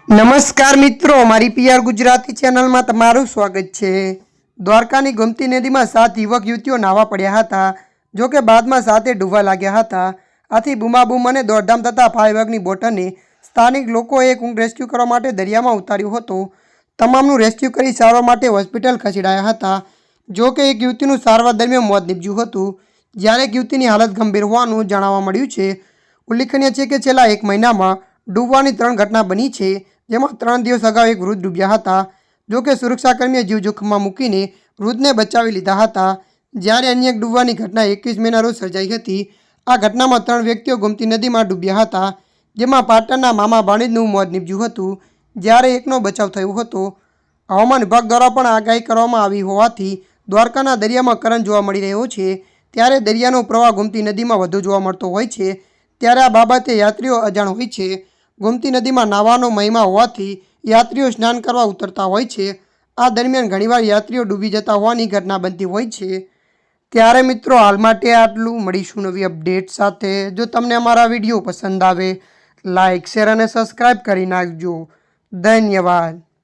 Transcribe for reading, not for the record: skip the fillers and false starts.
નમસ્કાર મિત્રો, મારી પીઆર ગુજરાતી ચેનલમાં તમારું સ્વાગત છે। દ્વારકાની ગોમતી નદીમાં 7 યુવક યુવતીઓ નાહવા પડ્યા હતા, જો કે બાદમાં 7 ડૂબવા લાગ્યા હતા। આથી બૂમાબૂમ અને દોડધામ થતાં ફાયર વિભાગની બોટ અને સ્થાનિક લોકોએ રેસ્ક્યુ કરવા માટે દરિયામાં ઉતાર્યો હતો। તમામનું રેસ્ક્યુ કરી સારવાર માટે હોસ્પિટલ ખસેડાયા હતા। જો કે એક યુવતીનું સારવાર દરમિયાન મોત નીપજ્યું હતું, જ્યારે એક યુવતીની હાલત ગંભીર હોવાનું જાણવા મળ્યું છે। ઉલ્લેખનીય છે કે છેલ્લા 1 મહિનામાં ડૂબવાની 3 ઘટના બની છે, જેમાં 3 દિવસ અગાઉ એક વૃદ્ધ ડૂબ્યા હતા। જો કે સુરક્ષાકર્મીએ જીવ જોખમમાં મૂકીને વૃદ્ધને બચાવી લીધા હતા, જ્યારે અન્ય એક ડૂબવાની ઘટના 21 મેના રોજ સર્જાઈ હતી। આ ઘટનામાં 3 વ્યક્તિઓ ગોમતી નદીમાં ડૂબ્યા હતા, જેમાં પાટણના મામા ભાણેજનું મોત નીપજ્યું હતું, જ્યારે એકનો બચાવ થયો હતો। હવામાન વિભાગ દ્વારા પણ આગાહી કરવામાં આવી હોવાથી દ્વારકાના દરિયામાં કરંટ જોવા મળી રહ્યો છે, ત્યારે દરિયાનો પ્રવાહ ગોમતી નદીમાં વધુ જોવા મળતો હોય છે, ત્યારે આ બાબતે યાત્રીઓ અજાણ હોય છે। ગોમતી નદીમાં નાહવાનો મહિમા હોવાથી યાત્રીઓ સ્નાન કરવા ઉતરતા હોય છે। આ દરમિયાન ઘણીવાર યાત્રીઓ ડૂબી જતા હોવાની ઘટના બનતી હોય છે। ત્યારે મિત્રો, હાલ માટે આટલું। મળીશું નવી અપડેટ સાથે। જો તમને અમારા વિડીયો પસંદ આવે, લાઇક, શેર અને સબસ્ક્રાઈબ કરી નાખજો। ધન્યવાદ।